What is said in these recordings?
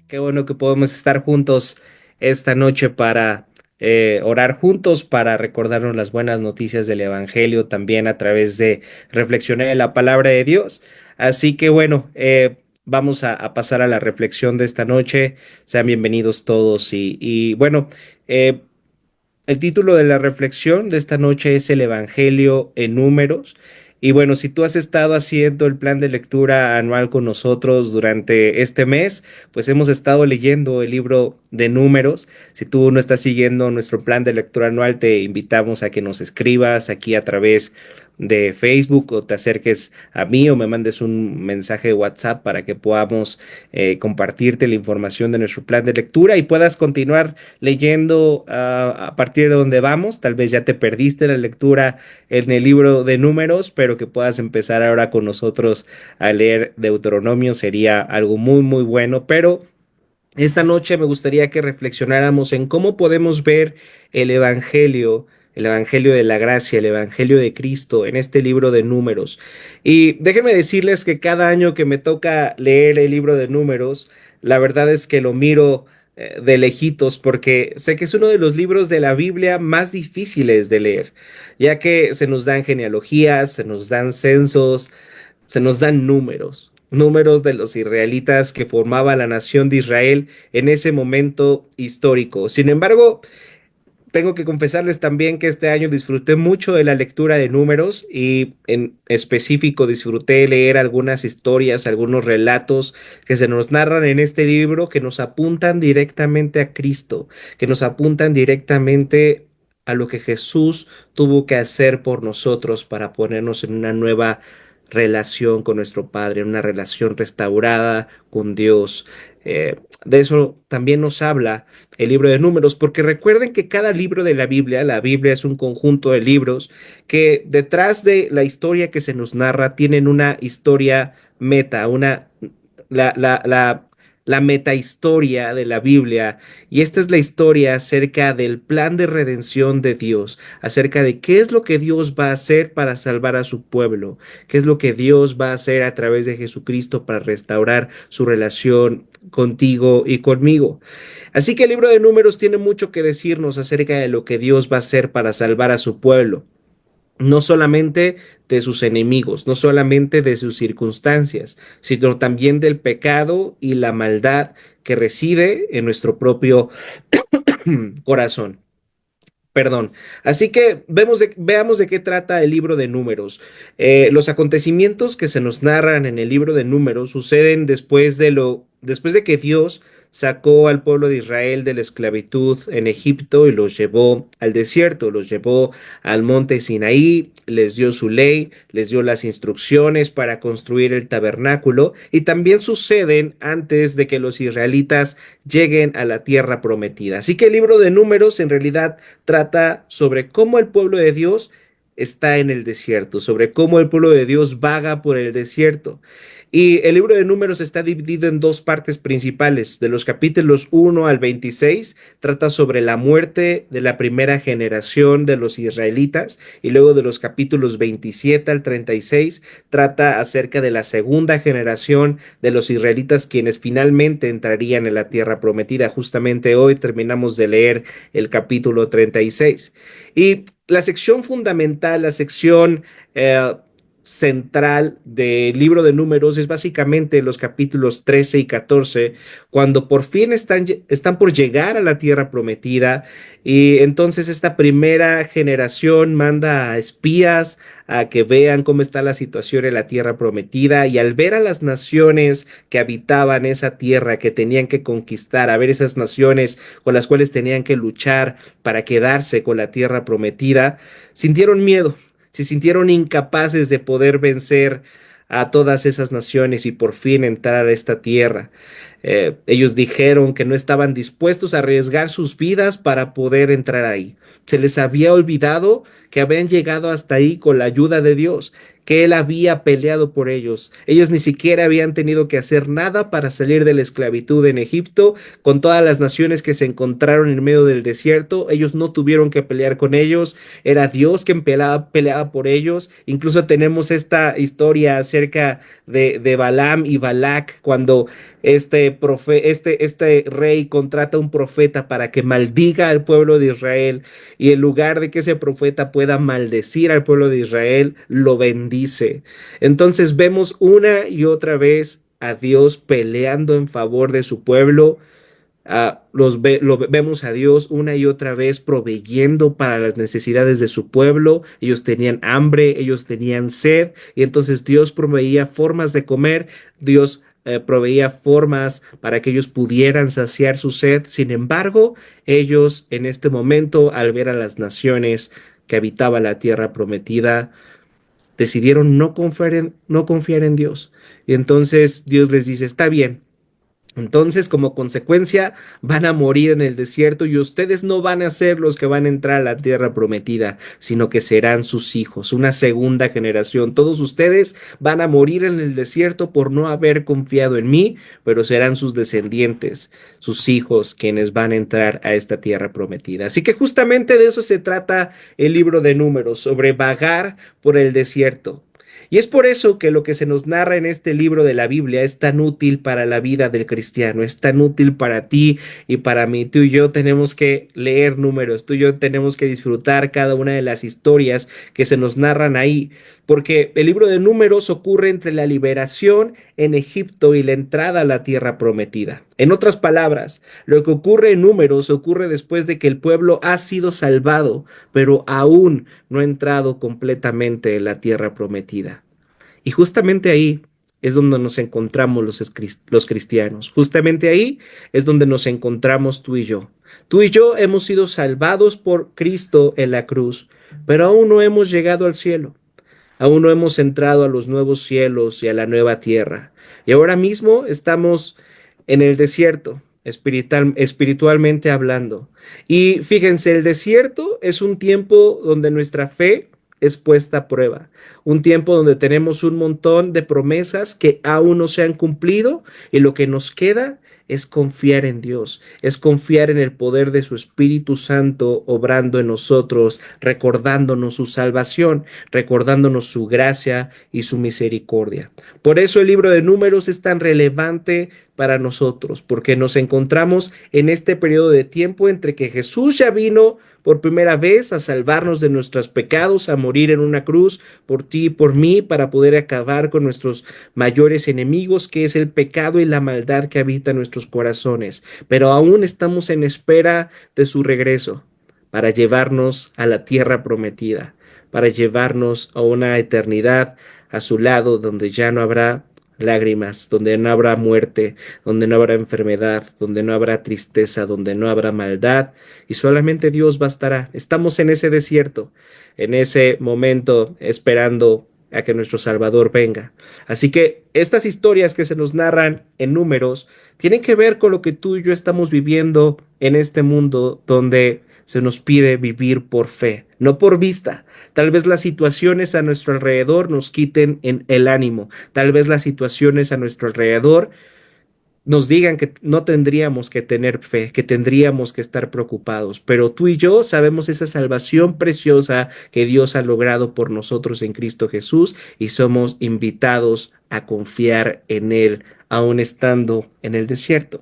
Qué bueno que podemos estar juntos esta noche para orar juntos, para recordarnos las buenas noticias del Evangelio, también a través de reflexionar en la palabra de Dios. Así que bueno, vamos a pasar a la reflexión de esta noche. Sean bienvenidos todos y bueno, eh, el título de la reflexión de esta noche es el Evangelio en números. Y bueno, si tú has estado haciendo el plan de lectura anual con nosotros durante este mes, pues hemos estado leyendo el libro de números. Si tú no estás siguiendo nuestro plan de lectura anual, te invitamos a que nos escribas aquí a través de Facebook o te acerques a mí o me mandes un mensaje de WhatsApp para que podamos compartirte la información de nuestro plan de lectura y puedas continuar leyendo a partir de donde vamos. Tal vez ya te perdiste la lectura en el libro de números, pero que puedas empezar ahora con nosotros a leer Deuteronomio sería algo muy, muy bueno. Pero esta noche me gustaría que reflexionáramos en cómo podemos ver el Evangelio. El Evangelio de la Gracia, el Evangelio de Cristo en este libro de números. Y déjenme decirles que cada año que me toca leer el libro de números, la verdad es que lo miro de lejitos porque sé que es uno de los libros de la Biblia más difíciles de leer, ya que se nos dan genealogías, se nos dan censos, se nos dan números, números de los israelitas que formaban la nación de Israel en ese momento histórico. Sin embargo, tengo que confesarles también que este año disfruté mucho de la lectura de números y en específico disfruté leer algunas historias, algunos relatos que se nos narran en este libro que nos apuntan directamente a Cristo, que nos apuntan directamente a lo que Jesús tuvo que hacer por nosotros para ponernos en una nueva relación con nuestro Padre, una relación restaurada con Dios. De eso también nos habla el libro de números, porque recuerden que cada libro de la Biblia es un conjunto de libros que detrás de la historia que se nos narra tienen una historia meta, la, la, la, la metahistoria de la Biblia, y esta es la historia acerca del plan de redención de Dios, acerca de qué es lo que Dios va a hacer para salvar a su pueblo, qué es lo que Dios va a hacer a través de Jesucristo para restaurar su relación contigo y conmigo. Así que el libro de Números tiene mucho que decirnos acerca de lo que Dios va a hacer para salvar a su pueblo, no solamente de sus enemigos, no solamente de sus circunstancias, sino también del pecado y la maldad que reside en nuestro propio corazón. Perdón. Así que veamos de qué trata el libro de Números. Los acontecimientos que se nos narran en el libro de Números suceden después de que Dios sacó al pueblo de Israel de la esclavitud en Egipto y los llevó al desierto, los llevó al monte Sinaí, les dio su ley, les dio las instrucciones para construir el tabernáculo y también suceden antes de que los israelitas lleguen a la tierra prometida. Así que el libro de Números en realidad trata sobre cómo el pueblo de Dios está en el desierto, sobre cómo el pueblo de Dios vaga por el desierto. Y el libro de Números está dividido en dos partes principales. De los capítulos 1 al 26 trata sobre la muerte de la primera generación de los israelitas y luego de los capítulos 27 al 36 trata acerca de la segunda generación de los israelitas quienes finalmente entrarían en la tierra prometida. Justamente hoy terminamos de leer el capítulo 36. Y la sección fundamental, la sección central del libro de Números es básicamente los capítulos 13 y 14, cuando por fin están por llegar a la tierra prometida y entonces esta primera generación manda a espías a que vean cómo está la situación en la tierra prometida y al ver a las naciones que habitaban esa tierra que tenían que conquistar, a ver esas naciones con las cuales tenían que luchar para quedarse con la tierra prometida, sintieron miedo, se sintieron incapaces de poder vencer a todas esas naciones y por fin entrar a esta tierra. Ellos dijeron que no estaban dispuestos a arriesgar sus vidas para poder entrar ahí. Se les había olvidado que habían llegado hasta ahí con la ayuda de Dios, que Él había peleado por ellos. Ellos ni siquiera habían tenido que hacer nada para salir de la esclavitud en Egipto, con todas las naciones que se encontraron en medio del desierto. Ellos no tuvieron que pelear con ellos, era Dios quien peleaba por ellos. Incluso tenemos esta historia acerca de Balaam y Balac, cuando este rey contrata a un profeta para que maldiga al pueblo de Israel, y en lugar de que ese profeta pueda maldecir al pueblo de Israel, lo bendice. Entonces vemos una y otra vez a Dios peleando en favor de su pueblo. Vemos a Dios una y otra vez proveyendo para las necesidades de su pueblo. Ellos tenían hambre, ellos tenían sed, y entonces Dios proveía formas de comer. Dios proveía formas para que ellos pudieran saciar su sed. Sin embargo, ellos en este momento, al ver a las naciones que habitaban la tierra prometida, decidieron no confiar en Dios. Y entonces Dios les dice, está bien. Entonces, como consecuencia, van a morir en el desierto, y ustedes no van a ser los que van a entrar a la tierra prometida, sino que serán sus hijos, una segunda generación. Todos ustedes van a morir en el desierto por no haber confiado en mí, pero serán sus descendientes, sus hijos, quienes van a entrar a esta tierra prometida. Así que justamente de eso se trata el libro de Números, sobre vagar por el desierto. Y es por eso que lo que se nos narra en este libro de la Biblia es tan útil para la vida del cristiano, es tan útil para ti y para mí. Tú y yo tenemos que leer Números, tú y yo tenemos que disfrutar cada una de las historias que se nos narran ahí, porque el libro de Números ocurre entre la liberación en Egipto y la entrada a la tierra prometida. En otras palabras, lo que ocurre en Números ocurre después de que el pueblo ha sido salvado, pero aún no ha entrado completamente en la tierra prometida. Y justamente ahí es donde nos encontramos los cristianos. Justamente ahí es donde nos encontramos tú y yo. Tú y yo hemos sido salvados por Cristo en la cruz, pero aún no hemos llegado al cielo. Aún no hemos entrado a los nuevos cielos y a la nueva tierra. Y ahora mismo estamos en el desierto, espiritualmente hablando. Y fíjense, el desierto es un tiempo donde nuestra fe es puesta a prueba. Un tiempo donde tenemos un montón de promesas que aún no se han cumplido, y lo que nos queda es confiar en Dios, es confiar en el poder de su Espíritu Santo obrando en nosotros, recordándonos su salvación, recordándonos su gracia y su misericordia. Por eso el libro de Números es tan relevante para nosotros, porque nos encontramos en este periodo de tiempo entre que Jesús ya vino por primera vez a salvarnos de nuestros pecados, a morir en una cruz por ti y por mí, para poder acabar con nuestros mayores enemigos, que es el pecado y la maldad que habita en nuestros corazones. Pero aún estamos en espera de su regreso, para llevarnos a la tierra prometida, para llevarnos a una eternidad a su lado, donde ya no habrá lágrimas, donde no habrá muerte, donde no habrá enfermedad, donde no habrá tristeza, donde no habrá maldad, y solamente Dios bastará. Estamos en ese desierto, en ese momento, esperando a que nuestro Salvador venga. Así que estas historias que se nos narran en Números tienen que ver con lo que tú y yo estamos viviendo en este mundo, donde se nos pide vivir por fe, no por vista. Tal vez las situaciones a nuestro alrededor nos quiten el ánimo. Tal vez las situaciones a nuestro alrededor nos digan que no tendríamos que tener fe, que tendríamos que estar preocupados. Pero tú y yo sabemos esa salvación preciosa que Dios ha logrado por nosotros en Cristo Jesús, y somos invitados a confiar en Él, aun estando en el desierto.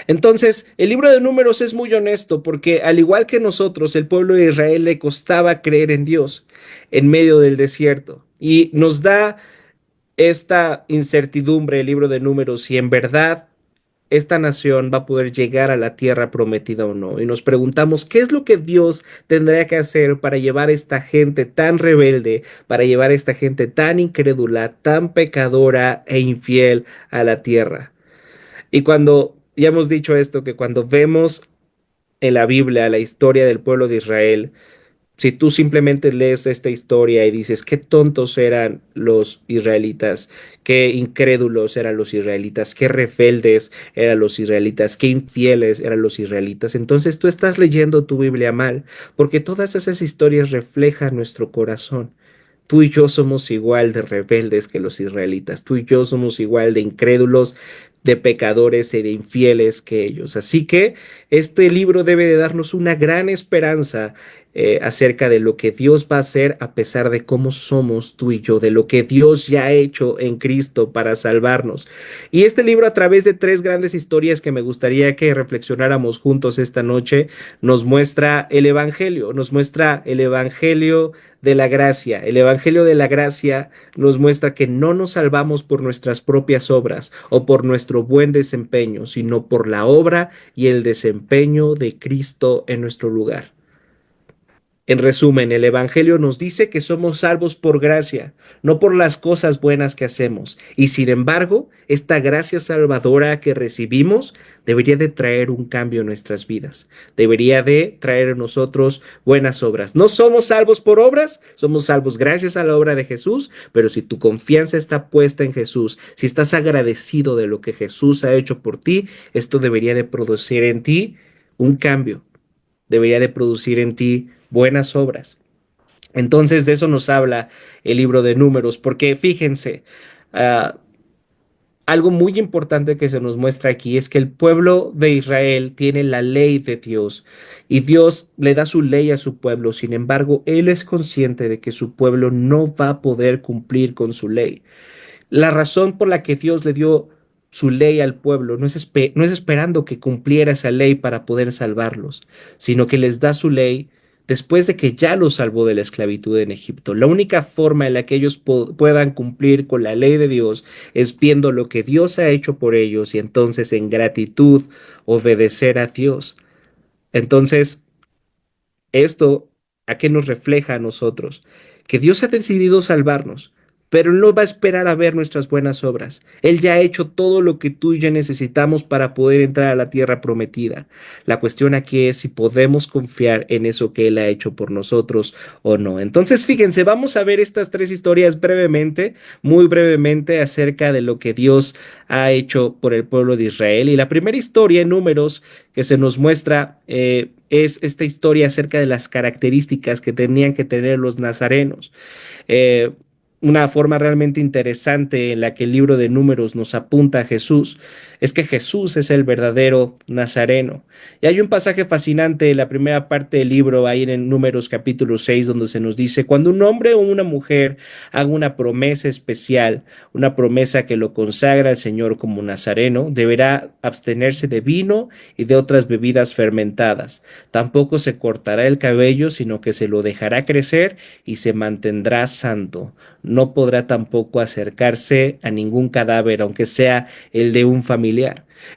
Entonces, el libro de Números es muy honesto, porque al igual que nosotros, el pueblo de Israel le costaba creer en Dios en medio del desierto. Y nos da esta incertidumbre el libro de Números, si en verdad esta nación va a poder llegar a la tierra prometida o no. Y nos preguntamos, ¿qué es lo que Dios tendría que hacer para llevar a esta gente tan rebelde, para llevar a esta gente tan incrédula, tan pecadora e infiel a la tierra? Y cuando ya hemos dicho esto, que cuando vemos en la Biblia la historia del pueblo de Israel, si tú simplemente lees esta historia y dices, qué tontos eran los israelitas, qué incrédulos eran los israelitas, qué rebeldes eran los israelitas, qué infieles eran los israelitas, entonces tú estás leyendo tu Biblia mal, porque todas esas historias reflejan nuestro corazón. Tú y yo somos igual de rebeldes que los israelitas. Tú y yo somos igual de incrédulos, de pecadores y de infieles que ellos. Así que este libro debe de darnos una gran esperanza acerca de lo que Dios va a hacer a pesar de cómo somos tú y yo, de lo que Dios ya ha hecho en Cristo para salvarnos. Y este libro, a través de tres grandes historias que me gustaría que reflexionáramos juntos esta noche, nos muestra el Evangelio de la gracia. El Evangelio de la gracia nos muestra que no nos salvamos por nuestras propias obras o por nuestro buen desempeño, sino por la obra y el desempeño de Cristo en nuestro lugar. En resumen, el Evangelio nos dice que somos salvos por gracia, no por las cosas buenas que hacemos. Y sin embargo, esta gracia salvadora que recibimos debería de traer un cambio en nuestras vidas. Debería de traer en nosotros buenas obras. No somos salvos por obras, somos salvos gracias a la obra de Jesús, pero si tu confianza está puesta en Jesús, si estás agradecido de lo que Jesús ha hecho por ti, esto debería de producir en ti un cambio, debería de producir en ti buenas obras. Entonces de eso nos habla el libro de Números, porque fíjense, algo muy importante que se nos muestra aquí es que el pueblo de Israel tiene la ley de Dios y Dios le da su ley a su pueblo. Sin embargo, Él es consciente de que su pueblo no va a poder cumplir con su ley. La razón por la que Dios le dio su ley al pueblo no es esperando que cumpliera esa ley para poder salvarlos, sino que les da su ley después de que ya los salvó de la esclavitud en Egipto. La única forma en la que ellos puedan cumplir con la ley de Dios es viendo lo que Dios ha hecho por ellos y entonces en gratitud obedecer a Dios. Entonces, esto, ¿a qué nos refleja a nosotros? Que Dios ha decidido salvarnos, pero Él no va a esperar a ver nuestras buenas obras. Él ya ha hecho todo lo que tú y yo necesitamos para poder entrar a la tierra prometida. La cuestión aquí es si podemos confiar en eso que Él ha hecho por nosotros o no. Entonces, fíjense, vamos a ver estas tres historias brevemente, muy brevemente, acerca de lo que Dios ha hecho por el pueblo de Israel. Y la primera historia en Números que se nos muestra es esta historia acerca de las características que tenían que tener los nazarenos. Eh, una forma realmente interesante en la que el libro de Números nos apunta a Jesús es que Jesús es el verdadero nazareno. Y hay un pasaje fascinante en la primera parte del libro, ahí en Números capítulo 6, donde se nos dice, cuando un hombre o una mujer haga una promesa especial, una promesa que lo consagra al Señor como nazareno, deberá abstenerse de vino y de otras bebidas fermentadas. Tampoco se cortará el cabello, sino que se lo dejará crecer y se mantendrá santo. No podrá tampoco acercarse a ningún cadáver, aunque sea el de un familiar.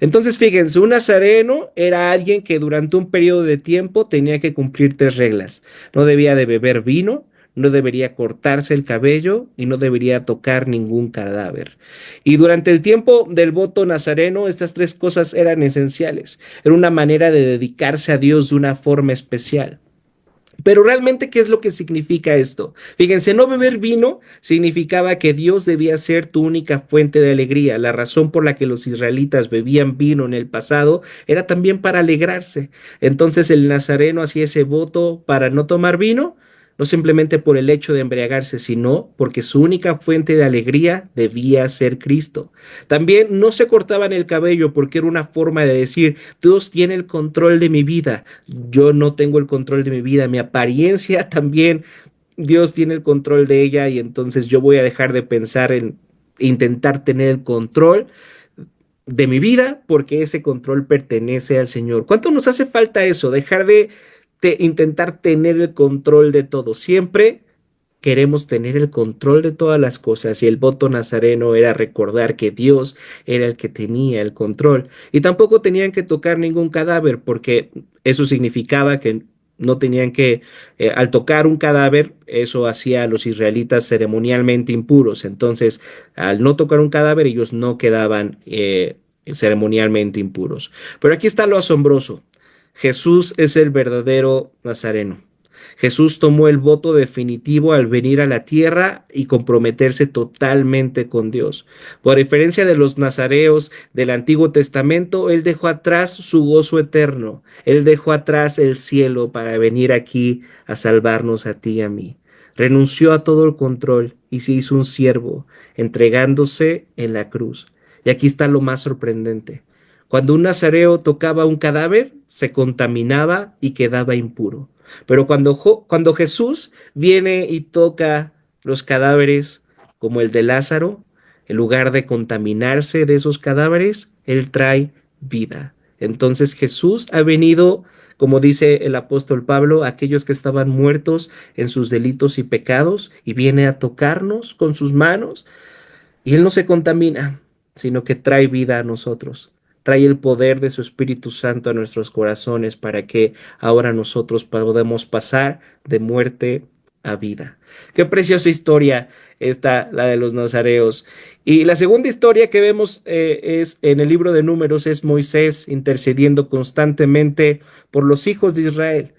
Entonces, fíjense, un nazareno era alguien que durante un periodo de tiempo tenía que cumplir tres reglas. No debía de beber vino, no debería cortarse el cabello y no debería tocar ningún cadáver. Y durante el tiempo del voto nazareno, estas tres cosas eran esenciales. Era una manera de dedicarse a Dios de una forma especial. Pero realmente, ¿qué es lo que significa esto? Fíjense, no beber vino significaba que Dios debía ser tu única fuente de alegría. La razón por la que los israelitas bebían vino en el pasado era también para alegrarse. Entonces el nazareno hacía ese voto para no tomar vino, no simplemente por el hecho de embriagarse, sino porque su única fuente de alegría debía ser Cristo. También no se cortaban el cabello porque era una forma de decir, Dios tiene el control de mi vida, yo no tengo el control de mi vida, mi apariencia también, Dios tiene el control de ella y entonces yo voy a dejar de pensar en intentar tener el control de mi vida porque ese control pertenece al Señor. ¿Cuánto nos hace falta eso? Dejar de intentar tener el control de todo. Siempre queremos tener el control de todas las cosas y el voto nazareno era recordar que Dios era el que tenía el control y tampoco tenían que tocar ningún cadáver porque eso significaba que no tenían que, al tocar un cadáver, eso hacía a los israelitas ceremonialmente impuros. Entonces, al no tocar un cadáver, ellos no quedaban ceremonialmente impuros. Pero aquí está lo asombroso. Jesús es el verdadero nazareno. Jesús tomó el voto definitivo al venir a la tierra y comprometerse totalmente con Dios. Por diferencia de los nazareos del Antiguo Testamento, Él dejó atrás su gozo eterno. Él dejó atrás el cielo para venir aquí a salvarnos a ti y a mí. renunció a todo el control y se hizo un siervo, entregándose en la cruz. Y aquí está lo más sorprendente. Cuando un nazareo tocaba un cadáver, se contaminaba y quedaba impuro. Pero cuando Jesús viene y toca los cadáveres como el de Lázaro, en lugar de contaminarse de esos cadáveres, Él trae vida. Entonces Jesús ha venido, como dice el apóstol Pablo, a aquellos que estaban muertos en sus delitos y pecados, y viene a tocarnos con sus manos, y Él no se contamina, sino que trae vida a nosotros. Trae el poder de su Espíritu Santo a nuestros corazones para que ahora nosotros podamos pasar de muerte a vida. Qué preciosa historia esta, la de los nazareos. Y la segunda historia que vemos es en el libro de Números, es Moisés intercediendo constantemente por los hijos de Israel.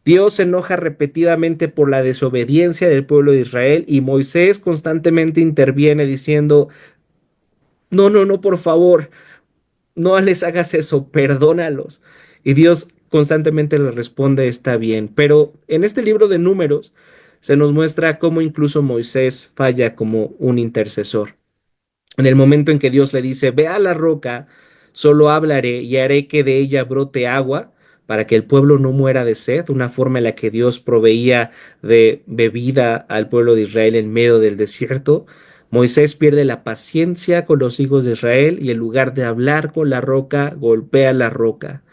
Dios se enoja repetidamente por la desobediencia del pueblo de Israel y Moisés constantemente interviene diciendo, no, no, no, por favor, no les hagas eso, perdónalos. Y Dios constantemente le responde, está bien. Pero en este libro de Números se nos muestra cómo incluso Moisés falla como un intercesor. En el momento en que Dios le dice, ve a la roca, solo hablaré y haré que de ella brote agua para que el pueblo no muera de sed, una forma en la que Dios proveía de bebida al pueblo de Israel en medio del desierto. Moisés pierde la paciencia con los hijos de Israel y en lugar de hablar con la roca, golpea la roca.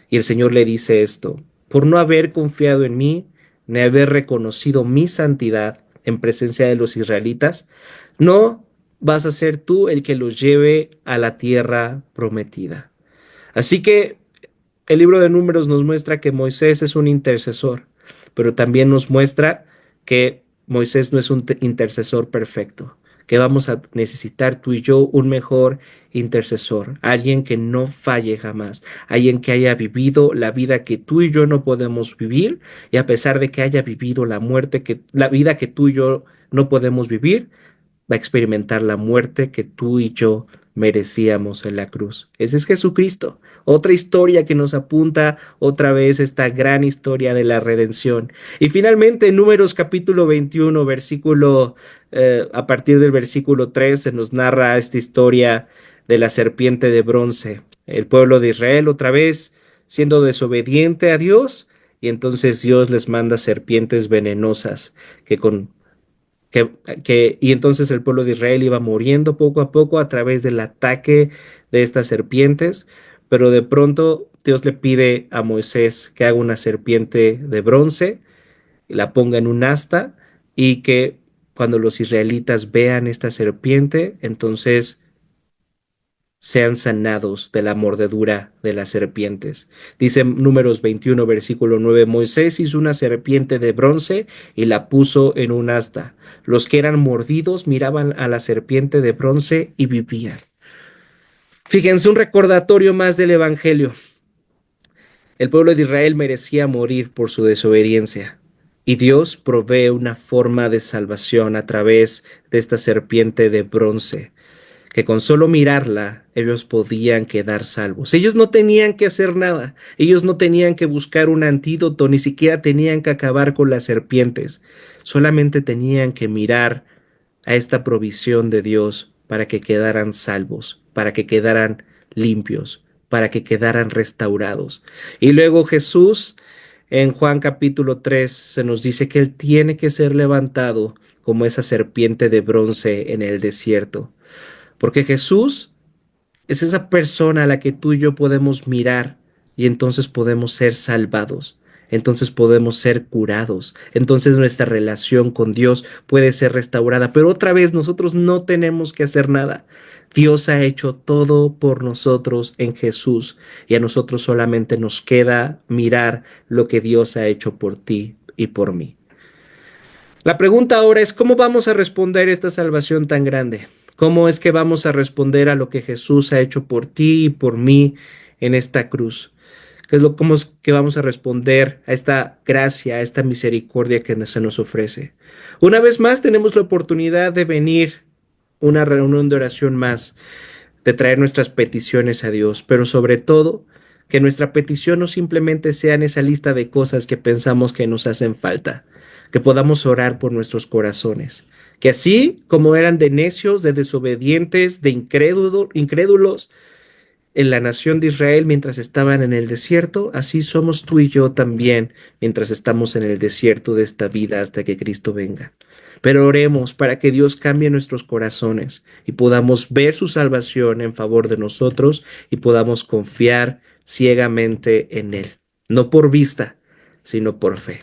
Y el Señor le dice esto, por no haber confiado en mí, ni haber reconocido mi santidad en presencia de los israelitas, no vas a ser tú el que los lleve a la tierra prometida. Así que el libro de Números nos muestra que Moisés es un intercesor, pero también nos muestra que Moisés no es un intercesor perfecto, que vamos a necesitar tú y yo un mejor intercesor, alguien que no falle jamás, alguien que haya vivido la vida que tú y yo no podemos vivir, y a pesar de que haya vivido la vida que tú y yo no podemos vivir, va a experimentar la muerte que tú y yo merecíamos en la cruz. Ese es Jesucristo. Otra historia que nos apunta otra vez esta gran historia de la redención. Y finalmente en Números capítulo 21, a partir del versículo 3, se nos narra esta historia de la serpiente de bronce. El pueblo de Israel otra vez siendo desobediente a Dios, y entonces Dios les manda serpientes venenosas que con y entonces el pueblo de Israel iba muriendo poco a poco a través del ataque de estas serpientes, pero de pronto Dios le pide a Moisés que haga una serpiente de bronce, la ponga en un asta y que cuando los israelitas vean esta serpiente, entonces sean sanados de la mordedura de las serpientes. Dice Números 21, versículo 9, Moisés hizo una serpiente de bronce y la puso en un asta. Los que eran mordidos miraban a la serpiente de bronce y vivían. Fíjense, un recordatorio más del Evangelio. El pueblo de Israel merecía morir por su desobediencia. Y Dios provee una forma de salvación a través de esta serpiente de bronce, que con solo mirarla ellos podían quedar salvos. Ellos no tenían que hacer nada, ellos no tenían que buscar un antídoto, ni siquiera tenían que acabar con las serpientes, solamente tenían que mirar a esta provisión de Dios para que quedaran salvos, para que quedaran limpios, para que quedaran restaurados. Y luego Jesús en Juan capítulo 3 se nos dice que Él tiene que ser levantado como esa serpiente de bronce en el desierto. Porque Jesús es esa persona a la que tú y yo podemos mirar y entonces podemos ser salvados, entonces podemos ser curados, entonces nuestra relación con Dios puede ser restaurada. Pero otra vez nosotros no tenemos que hacer nada. Dios ha hecho todo por nosotros en Jesús y a nosotros solamente nos queda mirar lo que Dios ha hecho por ti y por mí. La pregunta ahora es, ¿cómo vamos a responder esta salvación tan grande? ¿Cómo es que vamos a responder a lo que Jesús ha hecho por ti y por mí en esta cruz? ¿Cómo es que vamos a responder a esta gracia, a esta misericordia que se nos ofrece? Una vez más tenemos la oportunidad de venir a una reunión de oración más, de traer nuestras peticiones a Dios, pero sobre todo que nuestra petición no simplemente sea en esa lista de cosas que pensamos que nos hacen falta. que podamos orar por nuestros corazones, que así como eran de necios, de desobedientes, de incrédulos en la nación de Israel mientras estaban en el desierto, así somos tú y yo también mientras estamos en el desierto de esta vida hasta que Cristo venga. Pero oremos para que Dios cambie nuestros corazones y podamos ver su salvación en favor de nosotros y podamos confiar ciegamente en Él, no por vista, sino por fe.